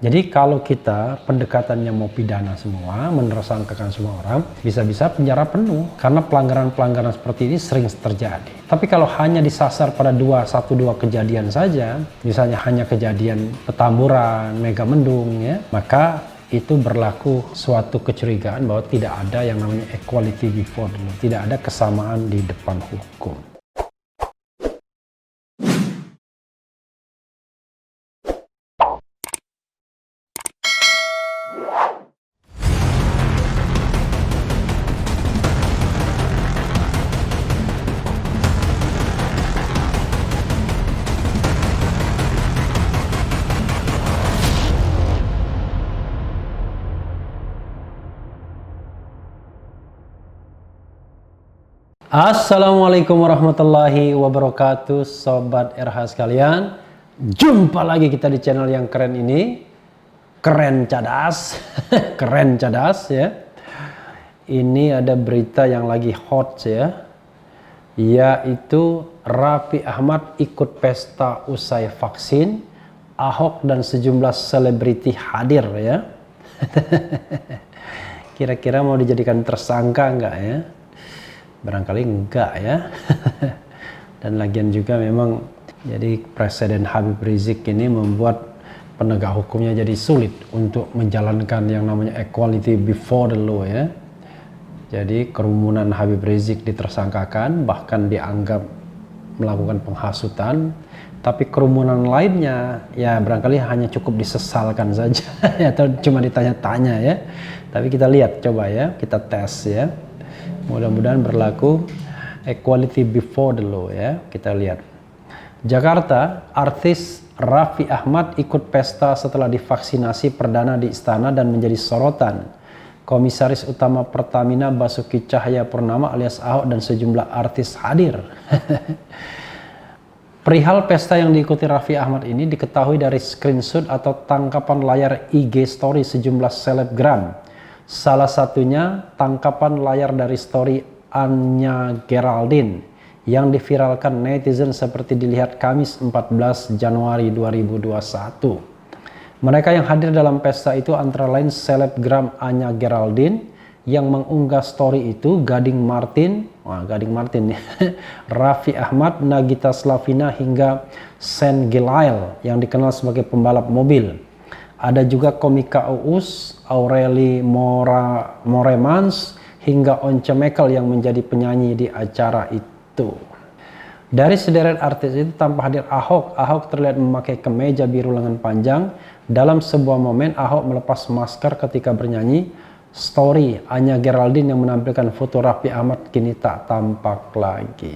Jadi kalau kita pendekatannya mau pidana semua, menersangkakan semua orang, bisa-bisa penjara penuh. Karena pelanggaran-pelanggaran seperti ini sering terjadi. Tapi kalau hanya disasar pada satu dua kejadian saja, misalnya hanya kejadian Petamburan, Megamendung, ya, maka itu berlaku suatu kecurigaan bahwa tidak ada yang namanya equality before the law, tidak ada kesamaan di depan hukum. Assalamualaikum warahmatullahi wabarakatuh, Sobat RH sekalian. Jumpa lagi kita di channel yang keren ini. Keren cadas. Keren cadas ya. Ini ada berita yang lagi hot ya, yaitu Raffi Ahmad ikut pesta usai vaksin, Ahok dan sejumlah selebriti hadir ya. Kira-kira mau dijadikan tersangka enggak ya? Barangkali enggak ya. Dan lagian juga memang jadi Presiden Habib Rizik ini membuat penegak hukumnya jadi sulit untuk menjalankan yang namanya equality before the law ya. Jadi kerumunan Habib Rizik ditersangkakan, bahkan dianggap melakukan penghasutan, tapi kerumunan lainnya ya barangkali hanya cukup disesalkan saja atau cuma ditanya-tanya ya. Tapi kita lihat coba ya, kita tes ya. Mudah-mudahan berlaku equality before the law ya. Kita lihat. Jakarta, artis Raffi Ahmad ikut pesta setelah divaksinasi perdana di istana dan menjadi sorotan. Komisaris Utama Pertamina Basuki Cahayapurnama alias Ahok dan sejumlah artis hadir. Perihal pesta yang diikuti Raffi Ahmad ini diketahui dari screenshot atau tangkapan layar IG story sejumlah selebgram. Salah satunya tangkapan layar dari story Anya Geraldine yang diviralkan netizen seperti dilihat Kamis 14 Januari 2021. Mereka yang hadir dalam pesta itu antara lain selebgram Anya Geraldine yang mengunggah story itu, Gading Martin, Raffi Ahmad, Nagita Slavina hingga Sen Gilail yang dikenal sebagai pembalap mobil. Ada juga komika Uus, Aureli Moremans, hingga Once Mekel yang menjadi penyanyi di acara itu. Dari sederet artis itu tanpa hadir Ahok, Ahok terlihat memakai kemeja biru lengan panjang. Dalam sebuah momen Ahok melepas masker ketika bernyanyi. Story Anya Geraldine yang menampilkan foto Raffi Ahmad kini tak tampak lagi.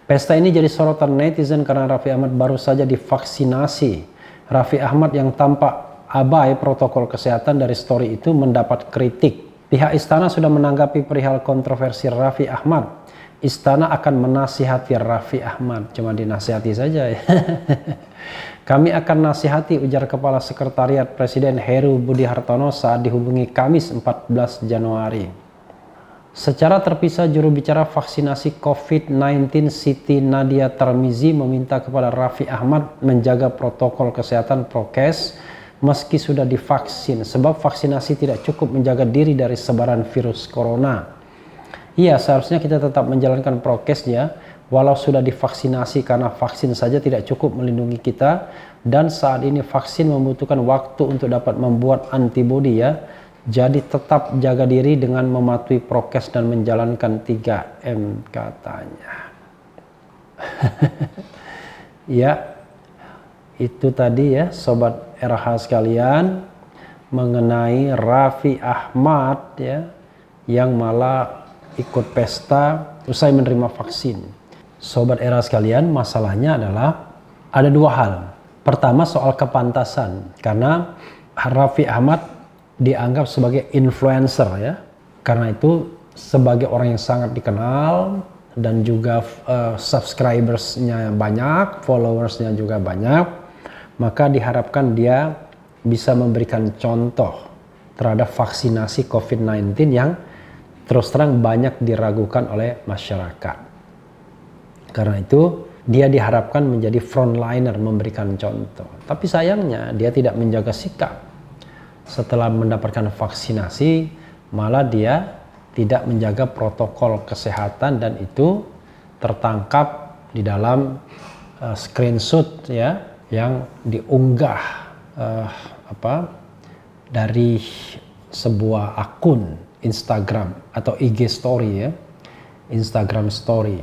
Pesta ini jadi sorotan netizen karena Raffi Ahmad baru saja divaksinasi. Raffi Ahmad yang tampak abai protokol kesehatan dari story itu mendapat kritik. Pihak istana sudah menanggapi perihal kontroversi Raffi Ahmad. Istana akan menasihati Raffi Ahmad. Cuma dinasihati saja ya. Kami akan nasihati, ujar Kepala Sekretariat Presiden Heru Budi Hartono saat dihubungi Kamis 14 Januari. Secara terpisah, juru bicara vaksinasi COVID-19 Siti Nadia Tarmizi meminta kepada Raffi Ahmad menjaga protokol kesehatan prokes meski sudah divaksin, sebab vaksinasi tidak cukup menjaga diri dari sebaran virus corona. Iya, seharusnya kita tetap menjalankan prokesnya walau sudah divaksinasi, karena vaksin saja tidak cukup melindungi kita dan saat ini vaksin membutuhkan waktu untuk dapat membuat antibodi ya. Jadi tetap jaga diri dengan mematuhi prokes dan menjalankan 3M katanya. Ya, itu tadi ya Sobat RH sekalian mengenai Raffi Ahmad ya yang malah ikut pesta usai menerima vaksin. Sobat RH sekalian, masalahnya adalah ada dua hal. Pertama soal kepantasan, karena Raffi Ahmad dianggap sebagai influencer ya. Karena itu sebagai orang yang sangat dikenal dan juga subscribersnya banyak, followersnya juga banyak, maka diharapkan dia bisa memberikan contoh terhadap vaksinasi COVID-19 yang terus terang banyak diragukan oleh masyarakat. Karena itu Dia diharapkan menjadi frontliner, memberikan contoh. Tapi sayangnya dia tidak menjaga sikap. Setelah mendapatkan vaksinasi, malah dia tidak menjaga protokol kesehatan dan itu tertangkap di dalam screenshot ya yang diunggah dari sebuah akun Instagram atau IG story ya, Instagram story.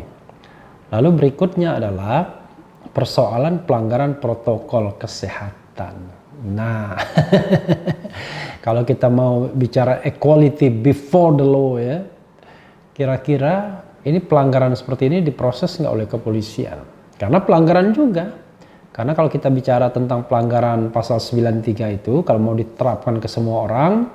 Lalu berikutnya adalah persoalan pelanggaran protokol kesehatan. Nah, kalau kita mau bicara equality before the law ya, kira-kira ini pelanggaran seperti ini diproses nggak oleh kepolisian? Karena pelanggaran juga. Karena kalau kita bicara tentang pelanggaran pasal 93 itu, kalau mau diterapkan ke semua orang,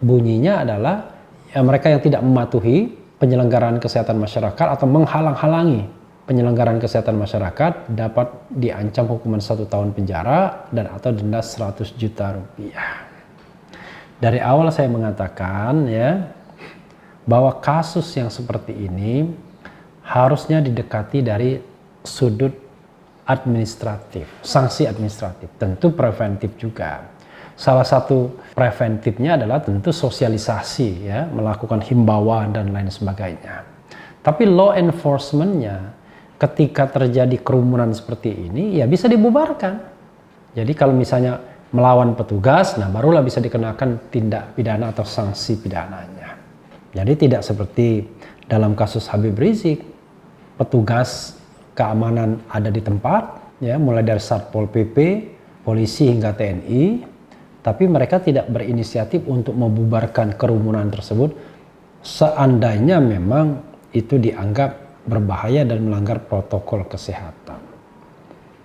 bunyinya adalah ya, mereka yang tidak mematuhi penyelenggaraan kesehatan masyarakat atau menghalang-halangi penyelenggaraan kesehatan masyarakat dapat diancam hukuman 1 tahun penjara dan atau denda 100 juta rupiah. Dari awal saya mengatakan ya bahwa kasus yang seperti ini harusnya didekati dari sudut administratif, sanksi administratif, tentu preventif juga. Salah satu preventifnya adalah tentu sosialisasi ya, melakukan himbauan dan lain sebagainya. Tapi law enforcement-nya ketika terjadi kerumunan seperti ini ya bisa dibubarkan. Jadi kalau misalnya melawan petugas, nah barulah bisa dikenakan tindak pidana atau sanksi pidananya. Jadi tidak seperti dalam kasus Habib Rizik, petugas keamanan ada di tempat, ya mulai dari Satpol PP, polisi hingga TNI, tapi mereka tidak berinisiatif untuk membubarkan kerumunan tersebut seandainya memang itu dianggap berbahaya dan melanggar protokol kesehatan.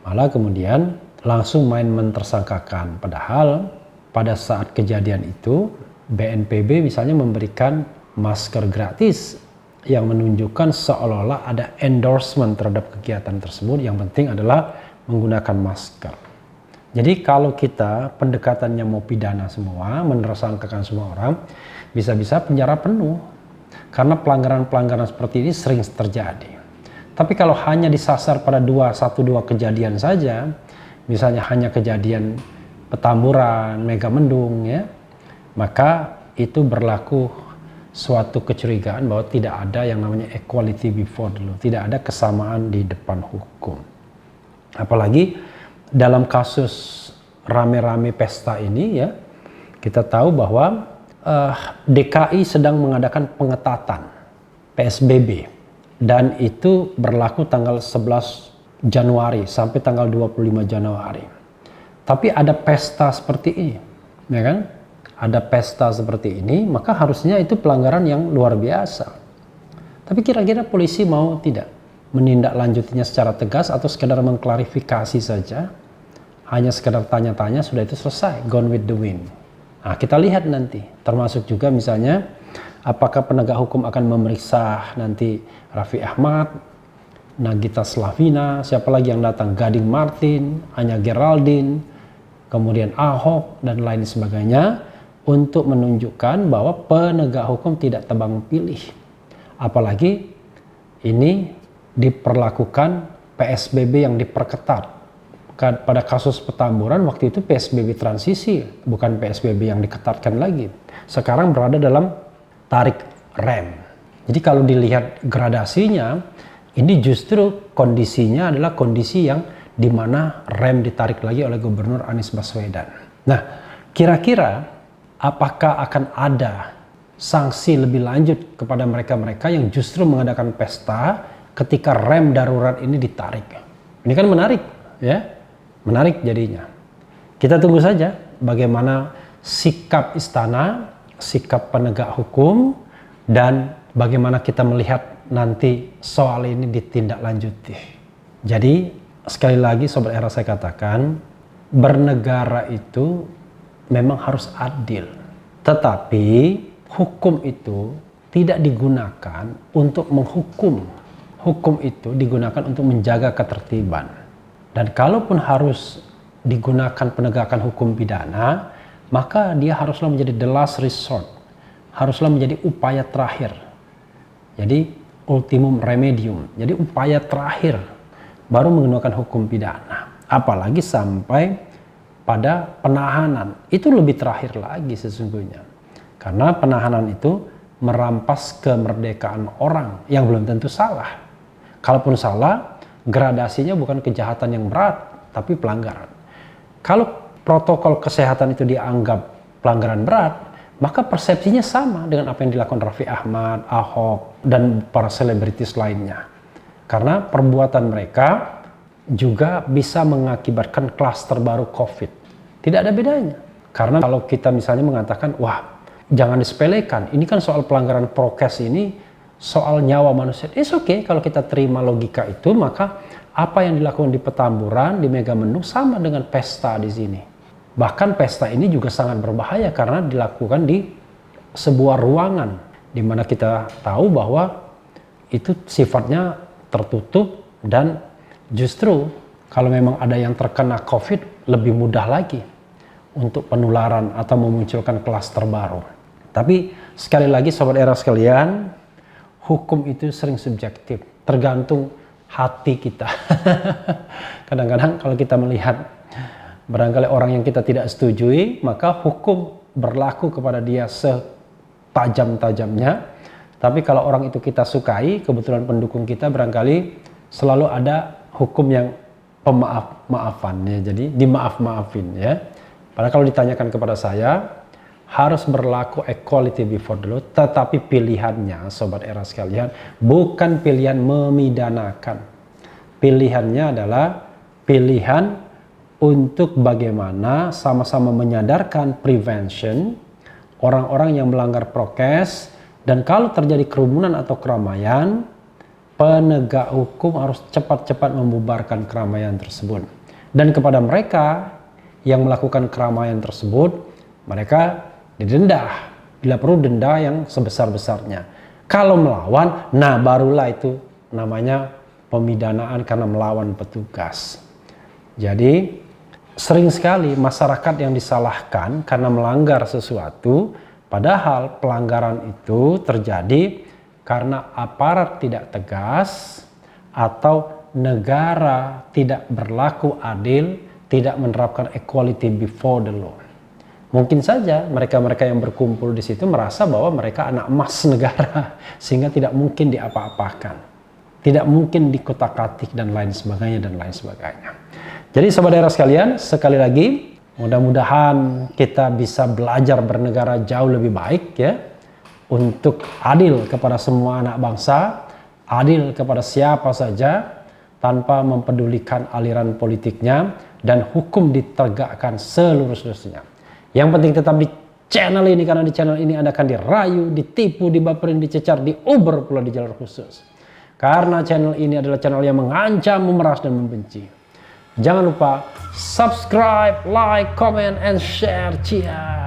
Malah kemudian langsung main mentersangkakan. Padahal pada saat kejadian itu BNPB misalnya memberikan masker gratis yang menunjukkan seolah-olah ada endorsement terhadap kegiatan tersebut. Yang penting adalah menggunakan masker. Jadi kalau kita pendekatannya mau pidana semua, menersangkakan semua orang, bisa-bisa penjara penuh. Karena pelanggaran-pelanggaran seperti ini sering terjadi. Tapi kalau hanya disasar pada 1-2 kejadian saja, misalnya hanya kejadian Petamburan, Megamendung ya, maka itu berlaku suatu kecurigaan bahwa tidak ada yang namanya equality before the law, tidak ada kesamaan di depan hukum. Apalagi dalam kasus rame-rame pesta ini ya, kita tahu bahwa DKI sedang mengadakan pengetatan PSBB dan itu berlaku tanggal 11 Januari sampai tanggal 25 Januari. Tapi ada pesta seperti ini, ya kan? Ada pesta seperti ini, maka harusnya itu pelanggaran yang luar biasa. Tapi kira-kira polisi mau tidak menindaklanjutinya secara tegas atau sekedar mengklarifikasi saja? Hanya sekedar tanya-tanya sudah itu selesai, gone with the wind. Nah, kita lihat nanti, termasuk juga misalnya apakah penegak hukum akan memeriksa nanti Raffi Ahmad, Nagita Slavina, siapa lagi yang datang, Gading Martin, Anya Geraldine, kemudian Ahok dan lain sebagainya untuk menunjukkan bahwa penegak hukum tidak tebang pilih. Apalagi ini diperlakukan PSBB yang diperketat. Pada kasus Petamburan waktu itu PSBB transisi, bukan PSBB yang diketatkan lagi. Sekarang berada dalam tarik rem. Jadi kalau dilihat gradasinya, ini justru kondisinya adalah kondisi yang dimana rem ditarik lagi oleh Gubernur Anies Baswedan. Nah, kira-kira apakah akan ada sanksi lebih lanjut kepada mereka-mereka yang justru mengadakan pesta ketika rem darurat ini ditarik? Ini kan menarik, ya. Menarik jadinya. Kita tunggu saja bagaimana sikap istana, sikap penegak hukum, dan bagaimana kita melihat nanti soal ini ditindaklanjuti. Jadi sekali lagi Sobat Era saya katakan, bernegara itu memang harus adil. Tetapi hukum itu tidak digunakan untuk menghukum. Hukum itu digunakan untuk menjaga ketertiban. Dan kalaupun harus digunakan penegakan hukum pidana, maka dia haruslah menjadi the last resort. Haruslah menjadi upaya terakhir. Jadi ultimum remedium. Jadi upaya terakhir baru menggunakan hukum pidana. Apalagi sampai pada penahanan. Itu lebih terakhir lagi sesungguhnya. Karena penahanan itu merampas kemerdekaan orang yang belum tentu salah. Kalaupun salah, gradasinya bukan kejahatan yang berat, tapi pelanggaran. Kalau protokol kesehatan itu dianggap pelanggaran berat, maka persepsinya sama dengan apa yang dilakukan Raffi Ahmad, Ahok, dan para selebritis lainnya. Karena perbuatan mereka juga bisa mengakibatkan klaster baru COVID. Tidak ada bedanya. Karena kalau kita misalnya mengatakan, wah jangan disepelekan, ini kan soal pelanggaran prokes ini, soal nyawa manusia. It's okay kalau kita terima logika itu, maka apa yang dilakukan di Petamburan, di Megamendung sama dengan pesta di sini. Bahkan pesta ini juga sangat berbahaya karena dilakukan di sebuah ruangan, di mana kita tahu bahwa itu sifatnya tertutup dan justru kalau memang ada yang terkena COVID lebih mudah lagi untuk penularan atau memunculkan klaster baru. Tapi sekali lagi sobat era sekalian, hukum itu sering subjektif, tergantung hati kita. Kadang-kadang kalau kita melihat barangkali orang yang kita tidak setujui, maka hukum berlaku kepada dia setajam-tajamnya. Tapi kalau orang itu kita sukai, kebetulan pendukung kita, barangkali selalu ada hukum yang pemaaf-maafan ya. Jadi dimaaf-maafin ya. Padahal kalau ditanyakan kepada saya, harus berlaku equality before the law, tetapi pilihannya sobat era sekalian bukan pilihan memidanakan. Pilihannya adalah pilihan untuk bagaimana sama-sama menyadarkan prevention orang-orang yang melanggar prokes, dan kalau terjadi kerumunan atau keramaian, penegak hukum harus cepat-cepat membubarkan keramaian tersebut. Dan kepada mereka yang melakukan keramaian tersebut, mereka didenda, bila perlu denda yang sebesar-besarnya. Kalau melawan, nah barulah itu namanya pemidanaan karena melawan petugas. Jadi sering sekali masyarakat yang disalahkan karena melanggar sesuatu, padahal pelanggaran itu terjadi karena aparat tidak tegas atau negara tidak berlaku adil, tidak menerapkan equality before the law. Mungkin saja mereka-mereka yang berkumpul di situ merasa bahwa mereka anak emas negara, sehingga tidak mungkin diapa-apakan, tidak mungkin dikotak-katik dan lain sebagainya dan lain sebagainya. Jadi sahabat daerah sekalian, sekali lagi mudah-mudahan kita bisa belajar bernegara jauh lebih baik ya, untuk adil kepada semua anak bangsa, adil kepada siapa saja tanpa mempedulikan aliran politiknya, dan hukum ditegakkan seluruh-seluruhnya. Yang penting tetap di channel ini, karena di channel ini Anda akan dirayu, ditipu, dibaperin, dicecar, diuber pula di jalur khusus. Karena channel ini adalah channel yang mengancam, memeras, dan membenci. Jangan lupa subscribe, like, comment, and share. Cheers!